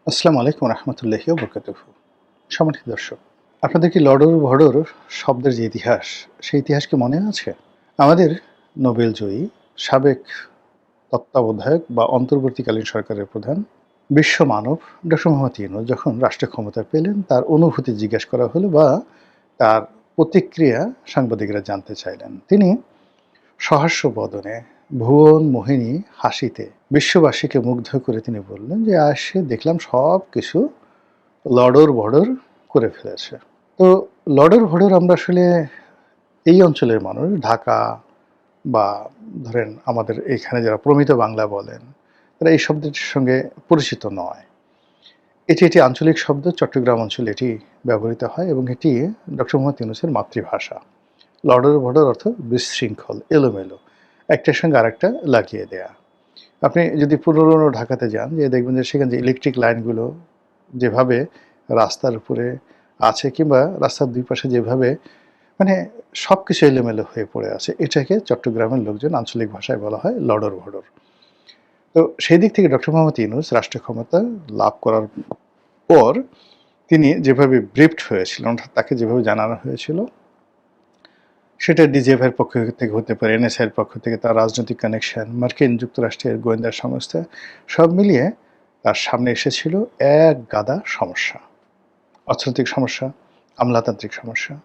আসসালামু আলাইকুম রহমতুল্লাহি ওয়া বারাকাতুহু। সম্মানিত দর্শক, আপনাদের কি লডর ভডর শব্দের যে ইতিহাস, সেই ইতিহাস কি মনে আছে? আমাদের নোবেল জয়ী সাবেক তত্ত্বাবধায়ক বা অন্তর্বর্তীকালীন সরকারের প্রধান বিশ্ব মানব ডক্টর মোহাম্মদ ইউনূস যখন রাষ্ট্র ক্ষমতা পেলেন, তার অনুভূতি জিজ্ঞেস করা হলো বা তার প্রতিক্রিয়া সাংবাদিকরা জানতে চাইলেন। তিনি সহাস্য বদনে ভুবন মোহিনী হাসিতে বিশ্ববাসীকে মুগ্ধ করে তিনি বললেন যে, "আসে দেখলাম সবকিছু লডর-ভডর করে ফেলেছে।" তো লডর-ভডর আমরা আসলে এই অঞ্চলের মানুষ, ঢাকা বা ধরেন আমাদের এখানে যারা প্রমিত বাংলা বলেন, তারা এই শব্দটির সঙ্গে পরিচিত নয়। এটি আঞ্চলিক শব্দ, চট্টগ্রাম অঞ্চলে এটি ব্যবহৃত হয় এবং এটি ডক্টর মোহাম্মদ ইউনূসের মাতৃভাষা। লডর-ভডর অর্থ বিশৃঙ্খল, এলোমেলো, একটার সঙ্গে আরেকটা লাগিয়ে দেয়া। আপনি যদি পুরনো ঢাকাতে যান, যেয়ে দেখবেন যে সেখানে যে ইলেকট্রিক লাইনগুলো যেভাবে রাস্তার উপরে আছে কিংবা রাস্তার দুই পাশে যেভাবে মানে সবকিছু এলোমেলো হয়ে পড়ে আছে, এটাকে চট্টগ্রামের লোকজন আঞ্চলিক ভাষায় বলা হয় লডর-ভডর। তো সেই দিক থেকে ডক্টর মোহাম্মদ ইউনূস রাষ্ট্র ক্ষমতা লাভ করার পর তিনি যেভাবে ব্রিফড হয়েছিলেন, অর্থাৎ তাকে যেভাবে জানানো হয়েছিল, সেটা ডিজিএফআইয়ের পক্ষ থেকে হতে পারে, এনএসআইয়ের পক্ষ থেকে, তার রাজনৈতিক কানেকশন, মার্কিন যুক্তরাষ্ট্রের গোয়েন্দা সংস্থা, সব মিলিয়ে তার সামনে এসেছিল এক গাদা সমস্যা। অর্থনৈতিক সমস্যা, আমলাতান্ত্রিক সমস্যা,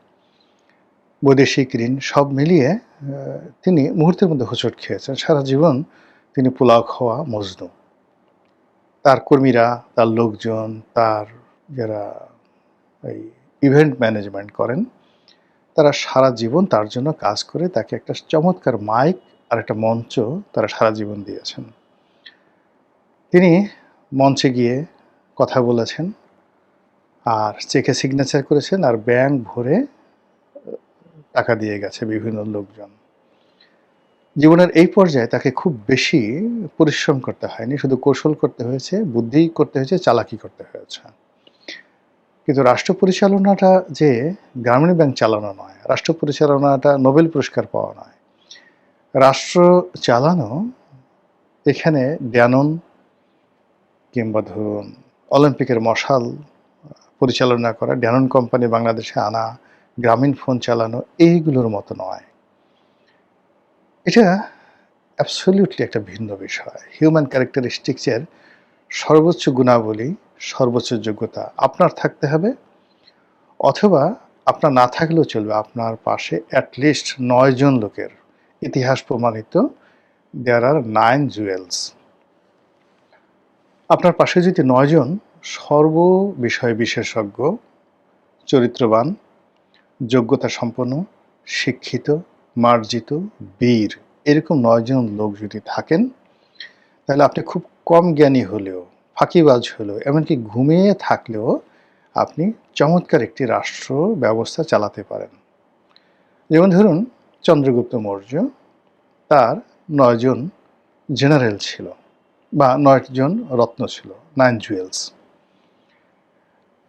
বৈদেশিক ঋণ, সব মিলিয়ে তিনি মুহূর্তের মধ্যে হোঁচট খেয়েছেন। সারা জীবন তিনি পোলাও খাওয়া মজনু। তার কর্মীরা, তার লোকজন, তার যারা এই ইভেন্ট ম্যানেজমেন্ট করেন, তারা সারা জীবন তার জন্য কাজ করে তাকে একটা চমৎকার মাইক আর একটা মঞ্চ তারা সারা জীবন দিয়েছেন। তিনি মঞ্চে গিয়ে কথা বলেছেন আর চেকে সিগনেচার করেছেন আর ব্যাংক ভরে টাকা দিয়ে গেছে বিভিন্ন লোকজন। জীবনের এই পর্যায়ে তাকে খুব বেশি পরিশ্রম করতে হয়নি, শুধু কৌশল করতে হয়েছে, বুদ্ধি করতে হয়েছে, চালাকি করতে হয়েছে। কিন্তু রাষ্ট্র পরিচালনাটা যে গ্রামীণ ব্যাংক চালানো নয়, রাষ্ট্র পরিচালনাটা নোবেল পুরস্কার পাওয়া নয়। রাষ্ট্র চালানো এখানে ড্যানন কিংবা ধরুন অলিম্পিকের মশাল পরিচালনা করা, ড্যানন কোম্পানি বাংলাদেশে আনা, গ্রামীণ ফোন চালানো, এইগুলোর মতো নয়। এটা অ্যাবসলিউটলি একটা ভিন্ন বিষয়। হিউম্যান ক্যারেক্টারিস্টিক্সের সর্বোচ্চ গুণাবলী, সর্বোচ্চ যোগ্যতা আপনার থাকতে হবে, অথবা আপনার না থাকলেও চলবে। আপনার পাশে অ্যাটলিস্ট ৯ জন লোকের, ইতিহাস প্রমাণিত, দেয়ার আর 9 জুয়েলস। আপনার পাশে যদি ৯ জন সর্ববিষয়ে বিশেষজ্ঞ, চরিত্রবান, যোগ্যতা সম্পন্ন, শিক্ষিত, মার্জিত, বীর, এরকম ৯ জন লোক যদি থাকেন, তাহলে আপনি খুব কম জ্ঞানী হলেও, ফাঁকিবাজ হলেও, এমনকি ঘুমিয়ে থাকলেও আপনি চমৎকার একটি রাষ্ট্র ব্যবস্থা চালাতে পারেন। যেমন ধরুন চন্দ্রগুপ্ত মৌর্য, তার ৯ জন জেনারেল ছিল বা ৯ জন রত্ন ছিল, 9 জুয়েলস।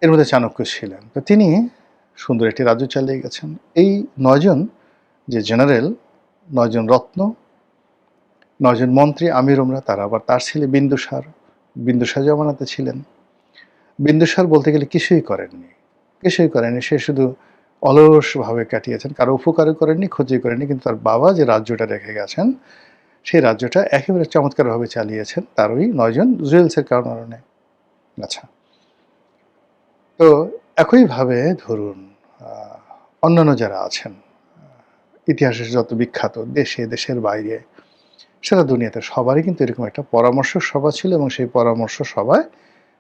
এর মধ্যে চাণক্য ছিলেন। তো তিনি সুন্দর একটি রাজ্য চালিয়ে গেছেন। এই ৯ জন যে জেনারেল, ৯ জন রত্ন, ৯ জন মন্ত্রী, আমির-ওমরা, তারা আবার তার ছেলে বিন্দুসার। বিন্দুসার জমানাতে ছিলেন। বিন্দুসার বলতে গেলে কিছুই করেননি। কিছুই করেননি। সে শুধু অলসভাবে কাটিয়েছেন। কারো উপকারও করেননি, ক্ষতিও করেননি। কিন্তু তার বাবা যে রাজ্যটা রেখে গেছেন, সেই রাজ্যটা একেবারে চমৎকারভাবে চালিয়েছেন তার ওই ৯ জন জুয়েলসের কারণে। আচ্ছা। তো একইভাবে ধরুন অন্যান্য যারা আছেন, ইতিহাসের যত বিখ্যাত, দেশে, দেশের বাইরে, সারা দুনিয়াতে সবারই কিন্তু এরকম একটা পরামর্শ সভা ছিল এবং সেই পরামর্শ সভায়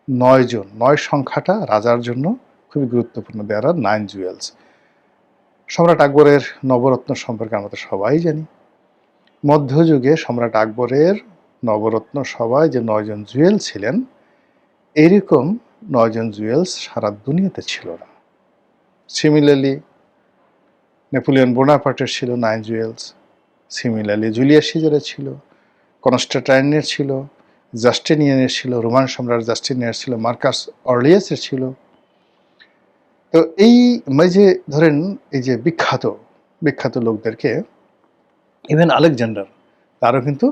৯ জন, ৯ সংখ্যাটা রাজার জন্য খুবই গুরুত্বপূর্ণ। দেয়ার আর 9 জুয়েলস। সম্রাট আকবরের নবরত্ন সম্পর্কে আমরা তো সবাই জানি। মধ্যযুগে সম্রাট আকবরের নবরত্ন সভায় যে ৯ জন জুয়েল ছিলেন, এইরকম ৯ জন জুয়েলস সারা দুনিয়াতে ছিল না। সিমিলারলি নেপোলিয়ন বোনাপার্টের ছিল 9 জুয়েলস। সিমিলারলি জুলিয়াস সিজারের ছিল, কনস্টান্টাইনের ছিল, জাস্টিনিয়ানের ছিল, রোমান সম্রাট জাস্টিনিয়ানের ছিল, মার্কাস অর্লিয়াসের ছিল। তো এই যে ধরেন এই যে বিখ্যাত বিখ্যাত লোকদেরকে, ইভেন আলেকজান্ডার, তারও কিন্তু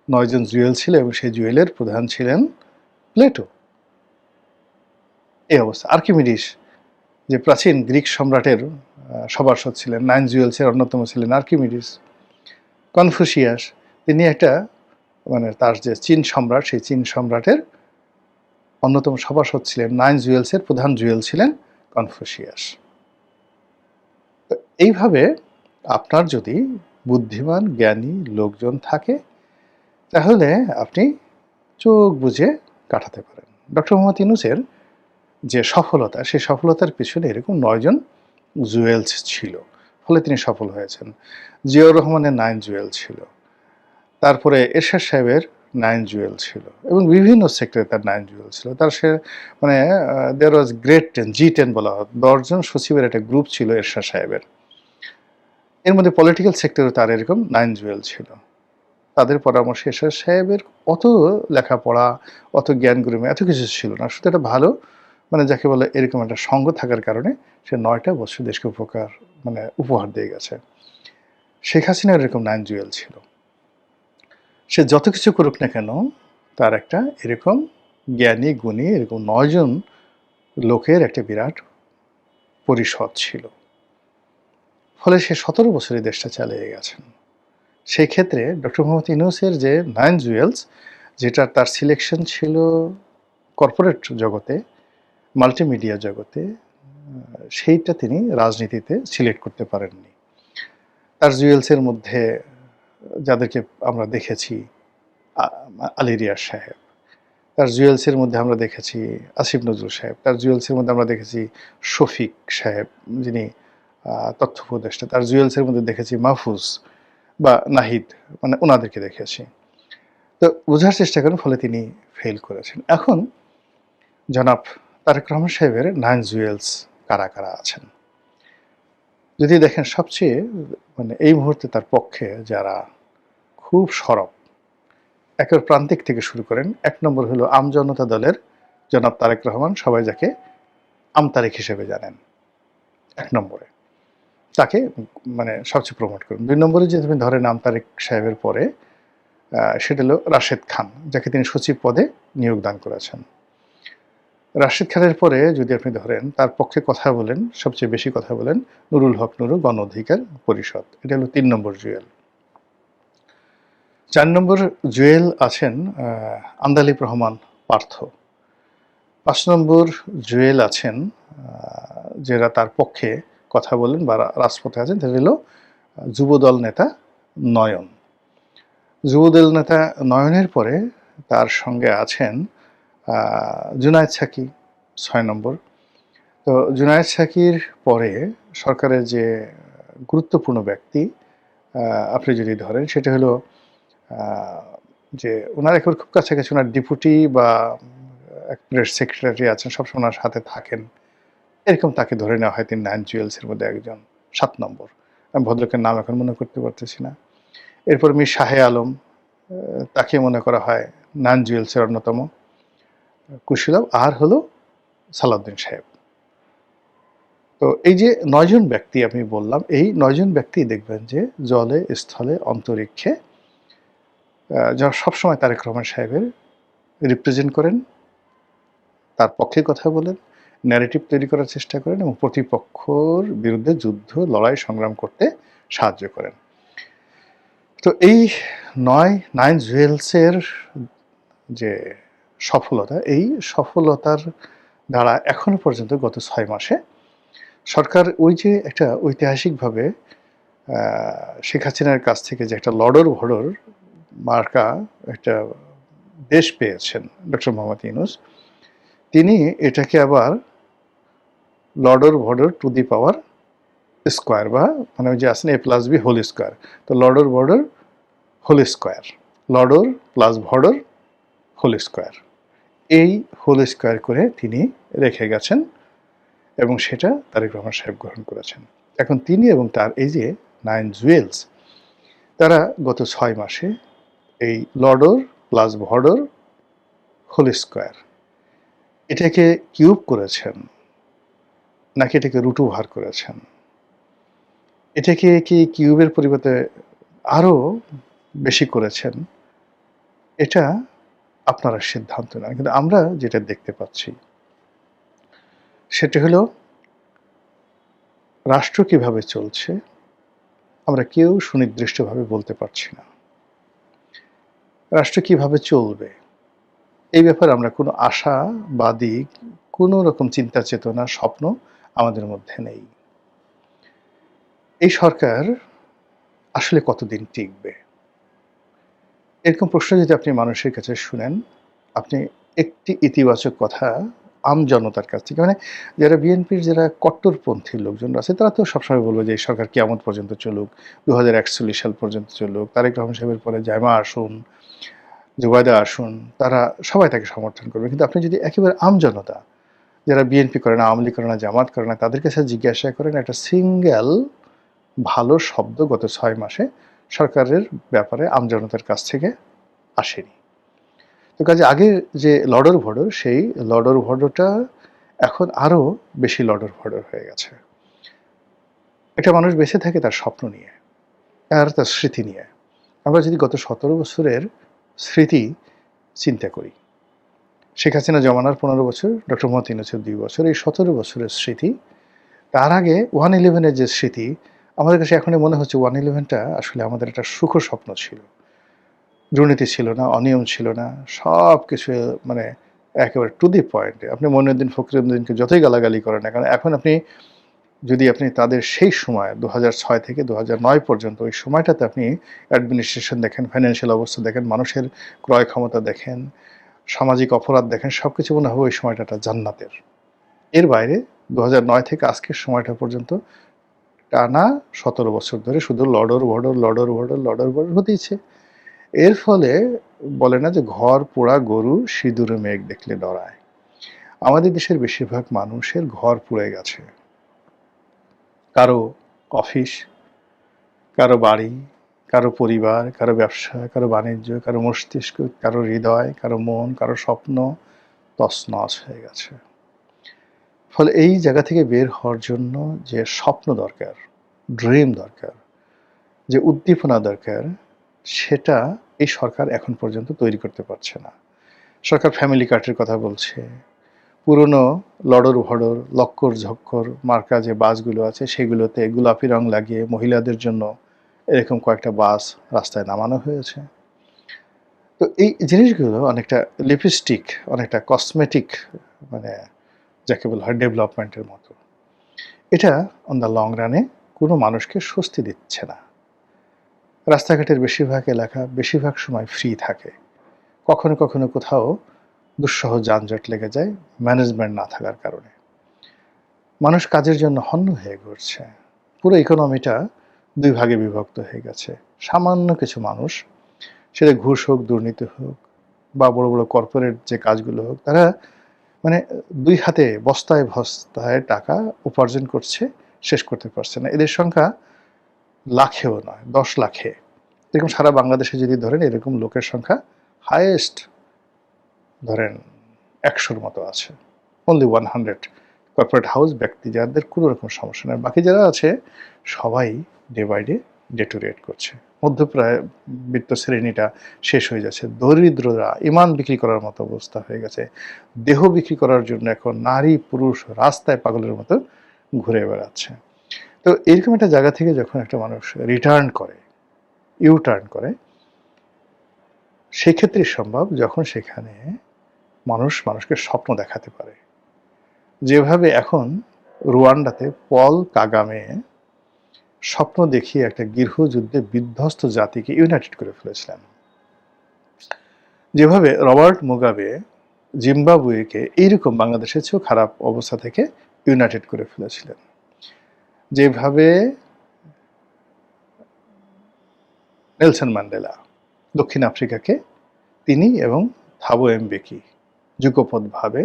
৯ জন জুয়েল ছিল এবং সেই জুয়েলের প্রধান ছিলেন প্লেটো। এই অবস্থা। আর্কিমিডিস যে প্রাচীন গ্রিক সম্রাটের সভাসদ ছিলেন, 9 জুয়েলসের অন্যতম ছিলেন আর্কিমিডিস। কনফুসিয়াস, তিনি একটা মানে তার যে চীন সম্রাট, সেই চীন সম্রাটের অন্যতম সভাসদ ছিলেন। 9 জুয়েলসের প্রধান জুয়েল ছিলেন কনফুসিয়াস। তো এইভাবে আপনার যদি বুদ্ধিমান জ্ঞানী লোকজন থাকে তাহলে আপনি চোখ বুজে কাটাতে পারেন। ডক্টর মোহাম্মদ ইউনূসের যে সফলতা, সেই সফলতার পিছনে এরকম 9 জন জুয়েলস ছিল, ফলে তিনি সফল হয়েছেন। জিয়াউর রহমানের 9 জুয়েল ছিল, তারপরে এরশাদ সাহেবের 9 জুয়েল ছিল, এবং বিভিন্ন সেক্টরে তার 9 জুয়েল ছিল। তার সে মানে দেয়ার ওয়াজ গ্রেট 10, G10 বলা হয়। 10 জন সচিবের একটা গ্রুপ ছিল এরশাদ সাহেবের। এর মধ্যে পলিটিক্যাল সেক্টরে তার এরকম 9 জুয়েল ছিল। তাদের পরামর্শে এরশাদ সাহেবের অত লেখাপড়া, অত জ্ঞান গরিমা এত কিছু ছিল না। শুধু একটা ভালো মানে যাকে বলে এরকম একটা সঙ্গ থাকার কারণে সে 9টা বছর দেশকে উপহার দিয়ে গেছে। শেখ হাসিনার এরকম 9 জুয়েল ছিল। সে যত কিছু করুক না কেন তার একটা এরকম জ্ঞানী গুণী এরকম 9 জন লোকের একটা বিরাট পরিষদ ছিল। ফলে সে 17 বছরে দেশটা চালিয়ে গেছেন। সেই ক্ষেত্রে ডক্টর মোহাম্মদ ইউনূসের যে 9 জুয়েলস, যেটা তার সিলেকশন ছিল কর্পোরেট জগতে, মাল্টিমিডিয়া জগতে, সেইটা তিনি রাজনীতিতে সিলেক্ট করতে পারেননি। তার জুয়েলসের মধ্যে যাদেরকে আমরা দেখেছি, আলী রিয়াজ সাহেব, তার জুয়েলসের মধ্যে আমরা দেখেছি আসিফ নজরুল সাহেব, তার জুয়েলসের মধ্যে আমরা দেখেছি শফিক সাহেব যিনি তথ্য উপদেষ্টা, তার জুয়েলসের মধ্যে দেখেছি মাহফুজ বা নাহিদ, মানে ওনাদেরকে দেখেছি। তো বোঝার চেষ্টা করেন, ফলে তিনি ফেল করেছেন। এখন জনাব তারেক রহমান সাহেবের 9 জুয়েলস কারা কারা আছেন যদি দেখেন, সবচেয়ে মানে এই মুহূর্তে তার পক্ষে যারা খুব সরব, একের প্রান্তিক থেকে শুরু করেন। 1 নম্বর হলো আমজনতা দলের জনাব তারেক রহমান, সবাই যাকে আমতারেক হিসেবে জানেন। 1 নম্বরে তাকে মানে সবচেয়ে প্রমোট করেন। 2 নম্বরে যে তুমি ধরেন আমতারেক সাহেবের পরে সেটা হলো রাশেদ খান, যাকে তিনি সচিব পদে নিয়োগ দান করেছেন। রাশেদ খানের পরে যদি আপনি ধরেন তার পক্ষে কথা বলেন, সবচেয়ে বেশি কথা বলেন নুরুল হক নুরু, গণ অধিকার পরিষদ, এটা হলো 3 নম্বর জুয়েল। 4 নম্বর জুয়েল আছেন আন্দালিব রহমান পার্থ। 5 নম্বর জুয়েল আছেন যারা তার পক্ষে কথা বলেন বা রাজপথে আছেন, সেটা হলো যুবদল নেতা নয়ন। যুবদল নেতা নয়নের পরে তার সঙ্গে আছেন জুনায়েদ সাকি 6 নম্বর। তো জুনায়েদ সাকির পরে সরকারের যে গুরুত্বপূর্ণ ব্যক্তি আপনি যদি ধরেন, সেটা হলো যে ওনার একেবারে খুব কাছাকাছি ওনার ডেপুটি বা প্রেস সেক্রেটারি আছেন, সবসময় ওনার সাথে থাকেন, এরকম তাকে ধরে নেওয়া হয় তিনি 9 জুয়েলসের মধ্যে একজন। 7 নম্বর, আমি ভদ্রলোকের নাম এখন মনে করতে পারতেছি না। এরপর মীর শাহে আলম, তাকে মনে করা হয় 9 জুয়েলসের অন্যতম কুশীলব। আর হলো সালাউদ্দিন সাহেব। তো এই যে 9 জন ব্যক্তি আমি বললাম, এই 9 জন ব্যক্তি দেখবেন যে জলে, স্থলে, অন্তরিক্ষে যারা সবসময় তারেক রহমান সাহেবের রিপ্রেজেন্ট করেন, তার পক্ষে কথা বলেন, ন্যারেটিভ তৈরি করার চেষ্টা করেন এবং প্রতিপক্ষর বিরুদ্ধে যুদ্ধ, লড়াই, সংগ্রাম করতে সাহায্য করেন। তো এই 9 জুয়েলসের যে সফলতা, এই সফলতার দ্বারা এখনো পর্যন্ত গত 6 মাসে সরকার ওই যে একটা ঐতিহাসিকভাবে শেখ হাসিনার কাছ থেকে যে একটা লডর ভডর মার্কা একটা দেশ পেয়েছেন ডক্টর মোহাম্মদ ইউনূস, তিনি এটাকে আবার লডর ভডর টু দি পাওয়ার স্কোয়ার, বা মানে ওই যে আসেন A+B হোল স্কোয়ার, তো লডর ভডর হোল স্কোয়ার, লডর প্লাস ভডর হোল স্কোয়ার, এই হোল স্কোয়ার করে তিনি রেখে গেছেন এবং সেটা তারেক রহমান সাহেব গ্রহণ করেছেন। এখন তিনি এবং তার এই যে 9 জুয়েলস, তারা গত 6 মাসে এই লডর প্লাস ভডর হোল স্কোয়ার এটাকে কিউব করেছেন নাকি এটাকে রুট ওভার করেছেন, এটাকে কি কিউবের পরিবর্তে আরও বেশি করেছেন, এটা আপনারা সিদ্ধান্ত নেন। কিন্তু আমরা যেটা দেখতে পাচ্ছি সেটি হলো রাষ্ট্র কিভাবে চলছে আমরা কেউ সুনির্দিষ্টভাবে বলতে পারছি না। রাষ্ট্র কিভাবে চলবে এই ব্যাপারে আমরা কোনো আশাবাদী কোনো রকম চিন্তা চেতনা স্বপ্ন আমাদের মধ্যে নেই। এই সরকার আসলে কতদিন টিকবে? এরকম প্রশ্ন যদি আপনি মানুষের কাছে শুনেন, আপনি একটি ইতিবাচক কথা জনতার কাছ থেকে, মানে যারা বিএনপির যারা কট্টরপন্থী লোকজন আছে তারা তো সবসময় বলবে যে এই সরকার কিয়ামত পর্যন্ত চলুক, ২০৪১ সাল পর্যন্ত চলুক, তারেক রহমান সাহেবের পরে জায়মা আসুন, জুবাইদা আসুন, তারা সবাই তাকে সমর্থন করবে। কিন্তু আপনি যদি একেবারে জনতা, যারা বিএনপি করে না, আওয়ামী লীগ করে না, জামাত করে না, তাদের কাছে জিজ্ঞাসা করেন একটা সিঙ্গেল ভালো শব্দ গত ৬ মাসে সরকারের ব্যাপারে জনতার কাছ থেকে আসেনি। তো কাজে আগে যে লডর ভডর, সেই লডর ভডরটা এখন আরো বেশি লডর ভডর হয়ে গেছে। একটা মানুষ বেঁচে থাকে তার স্বপ্ন নিয়ে আর তার স্মৃতি নিয়ে। আমরা যদি গত ১৭ বছরের স্মৃতি চিন্তা করি, শেখ হাসিনা জমানার ১৫ বছর, ডক্টর মোহাম্মদ ইউনূসের ২ বছর, এই ১৭ বছরের স্মৃতি, তার আগে 1/11 যে স্মৃতি, আমাদের কাছে এখনই মনে হচ্ছে 1/11টা আসলে আমাদের একটা সুখ স্বপ্ন ছিল। দুর্নীতি ছিল না, অনিয়ম ছিল না, সব কিছু মানে একেবারে টু দি পয়েন্ট। আপনি মইনুদ্দিন ফখরুদ্দিনকে যতই গালাগালি করেন না কেন, এখন আপনি তাদের সেই সময় ২০০৬ থেকে ২০০৯ পর্যন্ত ওই সময়টাতে আপনি অ্যাডমিনিস্ট্রেশন দেখেন, ফাইন্যান্সিয়াল অবস্থা দেখেন, মানুষের ক্রয় ক্ষমতা দেখেন, সামাজিক অপরাধ দেখেন, সবকিছু মনে হবে ওই সময়টা জান্নাতের। এর বাইরে ২০০৯ থেকে আজকের সময়টা পর্যন্ত টানা ১৭ বছর ধরে শুধু লডর ভডর লডর ভডর লডর ভডর হতেইছে। এর ফলে বলে না যে ঘর পোড়া গরু সিঁদুরে মেঘ দেখলে ডরায়। আমাদের দেশের বেশিরভাগ মানুষের ঘর পুড়ে গেছে। কারো অফিস, কারো বাড়ি, কারো পরিবার, কারো ব্যবসা, কারো বাণিজ্য, কারো মস্তিষ্ক, কারো হৃদয়, কারো মন, কারো স্বপ্ন তছনছ হয়ে গেছে। ফলে এই জায়গা থেকে বের হওয়ার জন্য যে স্বপ্ন দরকার, ড্রিম দরকার, যে উদ্দীপনা দরকার, সেটা এই সরকার এখন পর্যন্ত তৈরি করতে পারছে না। সরকার ফ্যামিলি কার্ডের কথা বলছে, পুরনো লডর ভডর লক্কর ঝক্কর মার্কা যে বাসগুলো আছে সেগুলোতে গোলাপি রং লাগিয়ে মহিলাদের জন্য এরকম কয়েকটা বাস রাস্তায় নামানো হয়েছে। তো এই জিনিসগুলো অনেকটা লিপস্টিক, অনেকটা কসমেটিক, মানে যাকে বলা হয় ডেভেলপমেন্টের মতো। এটা অন দ্য লং রানে কোনো মানুষকে স্বস্তি দিচ্ছে না। রাস্তাঘাটের বেশিরভাগ এলাকা বেশিরভাগ সময় ফ্রি থাকে, কখনো কখনো কোথাও দুঃসহ যানজট লেগে যায় ম্যানেজমেন্ট না থাকার কারণে। মানুষ কাজের জন্য হন্য হয়ে ঘুরছে। পুরো ইকোনমিটা ২ ভাগে বিভক্ত হয়ে গেছে। সামান্য কিছু মানুষ, সেটা ঘুষ হোক, দুর্নীতি হোক বা বড় বড় কর্পোরেট যে কাজগুলো হোক, তারা মানে ২ হাতে বস্তায় বস্তায় টাকা উপার্জন করছে, শেষ করতে পারছে না। এদের সংখ্যা লাখেও নয়, ১০ লাখে। এরকম সারা বাংলাদেশে যদি ধরেন এরকম লোকের সংখ্যা হাইয়েস্ট ধরেন ১০০-র মতো আছে। অনলি 100 কর্পোরেট হাউস ব্যক্তি যাদের কোনো রকম সমস্যা নেই। বাকি যারা আছে সবাই ডে বাই ডে ডেটোরিয়েট করছে। মধ্যবিত্ত শ্রেণীটা শেষ হয়ে যাচ্ছে। দরিদ্ররা ইমান বিক্রি করার মতো অবস্থা হয়ে গেছে। দেহ বিক্রি করার জন্য এখন নারী পুরুষ রাস্তায় পাগলের মতো ঘুরে বেড়াচ্ছে। তো এরকম একটা জায়গা থেকে যখন একটা মানুষ রিটার্ন করে, ইউ-টার্ন করে, সেক্ষেত্রেই সম্ভব যখন সেখানে মানুষ মানুষকে স্বপ্ন দেখাতে পারে। যেভাবে এখন রুয়ান্ডাতে পল কাগামে স্বপ্ন দেখিয়ে একটা গৃহযুদ্ধে বিধ্বস্ত জাতিকে ইউনাইটেড করে ফেলেছিলেন, যেভাবে রবার্ট মুগাবে জিম্বাবুয়েকে এইরকম বাংলাদেশের চেয়েও খারাপ অবস্থা থেকে ইউনাইটেড করে ফেলেছিলেন, যেভাবে নেলসন ম্যান্ডেলা দক্ষিণ আফ্রিকাকে তিনি এবং থাবো এমবেকি যুগপৎভাবে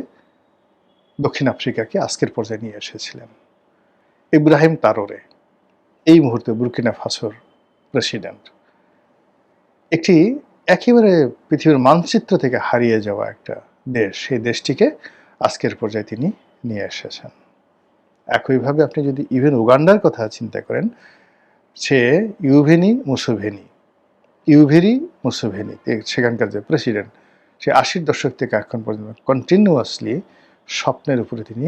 দক্ষিণ আফ্রিকাকে আজকের পর্যায়ে নিয়ে এসেছিলেন। ইব্রাহিম তারোরে এই মুহূর্তে বুর্কিনা ফাসোর প্রেসিডেন্ট, একটি একেবারে পৃথিবীর মানচিত্র থেকে হারিয়ে যাওয়া একটা দেশ, সেই দেশটিকে আজকের পর্যায়ে তিনি নিয়ে এসেছেন। একইভাবে আপনি যদি ইভেন উগান্ডার কথা চিন্তা করেন, সে ইউভেরি মুসেভেনি সেখানকার যে প্রেসিডেন্ট, সে ৮০-র দশক থেকে এখন পর্যন্ত কন্টিনিউয়াসলি স্বপ্নের উপরে তিনি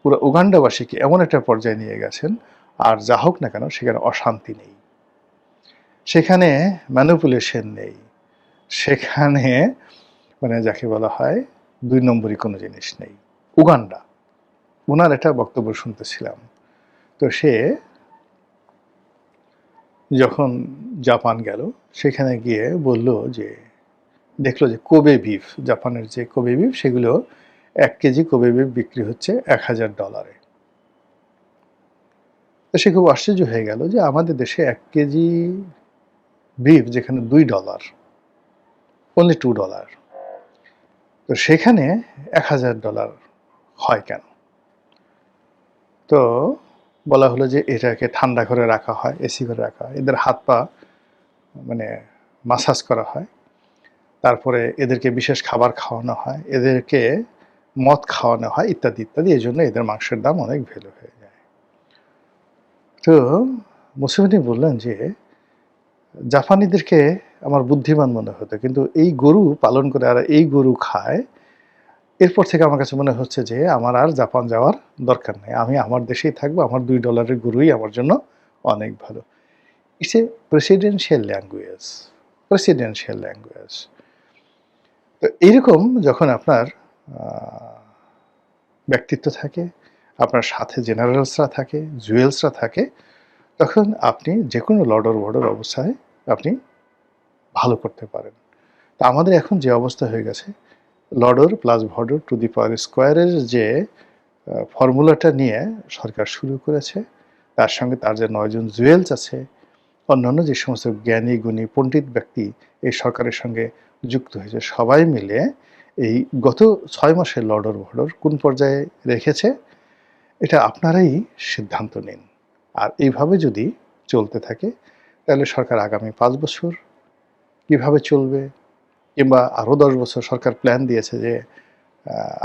পুরো উগান্ডাবাসীকে এমন একটা পর্যায়ে নিয়ে গেছেন, আর যা হোক না কেন সেখানে অশান্তি নেই, সেখানে ম্যানিপুলেশন নেই, সেখানে মানে যাকে বলা হয় ২ নম্বরই কোনো জিনিস নেই। উগান্ডা, ওনার একটা বক্তব্য শুনতেছিলাম। তো সে যখন জাপান গেল, সেখানে গিয়ে বলল যে দেখলো যে কোবে বিফ, জাপানের যে কোবে বিফ, সেগুলো ১ কেজি কোবে বিফ বিক্রি হচ্ছে $১,০০০। তো সে খুব আশ্চর্য হয়ে গেল যে আমাদের দেশে ১ কেজি বিফ যেখানে $২, only $2, তো সেখানে $১,০০০ হয় কেন? তো বলা হলো যে এটাকে ঠান্ডা ঘরে রাখা হয়, এসি ঘরে রাখা হয়, এদের হাত পা মানে মাসাজ করা হয়, তারপরে এদেরকে বিশেষ খাবার খাওয়ানো হয়, এদেরকে মদ খাওয়ানো হয়, ইত্যাদি ইত্যাদি। এই জন্য এদের মাংসের দাম অনেক ভ্যালু হয়ে যায়। তো মুসলিম বললেন যে জাপানিদেরকে আমার বুদ্ধিমান মনে হতো, কিন্তু এই গরু পালন করে আর এই গরু খায়, এরপর থেকে আমার কাছে মনে হচ্ছে যে আমার আর জাপান যাওয়ার দরকার নেই, আমি আমার দেশেই থাকবো, আমার $2 গরুই আমার জন্য অনেক ভালো। It's a presidential language, presidential language. তো এইরকম যখন আপনার ব্যক্তিত্ব থাকে, আপনার সাথে জেনারেলসরা থাকে, জুয়েলসরা থাকে, তখন আপনি যে কোনো লডর ভডর অবস্থায় আপনি ভালো করতে পারেন। তা আমাদের এখন যে অবস্থা হয়ে গেছে, লডর প্লাস ভডর টু দি পাওয়ার স্কোয়ারের যে ফর্মুলাটা নিয়ে সরকার শুরু করেছে, তার সঙ্গে তার যে ৯ জন জুয়েলস আছে, অন্যান্য যে সমস্ত জ্ঞানী গুণী পণ্ডিত ব্যক্তি এই সরকারের সঙ্গে যুক্ত হয়েছে, সবাই মিলে এই গত ৬ মাসের লডর ভডর কোন পর্যায়ে রেখেছে, এটা আপনারাই সিদ্ধান্ত নিন। আর এইভাবে যদি চলতে থাকে, তাহলে সরকার আগামী ৫ বছর কিভাবে চলবে, কিংবা আরও ১০ বছর সরকার প্ল্যান দিয়েছে যে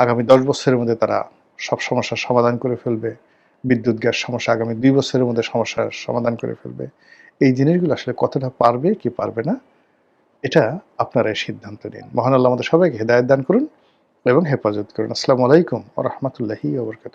আগামী ১০ বছরের মধ্যে তারা সব সমস্যার সমাধান করে ফেলবে, বিদ্যুৎ গ্যাস সমস্যা আগামী ২ বছরের মধ্যে সমস্যার সমাধান করে ফেলবে। এই জিনিসগুলো আসলে কতটা পারবে কি পারবে না, এটা আপনারাই সিদ্ধান্ত নিন। মহান আল্লাহ আমাদের সবাইকে হেদায়েত দান করুন এবং হেফাজত করুন। আসসালামু আলাইকুম ওয়া রাহমাতুল্লাহি ওয়া বারাকাতুহু।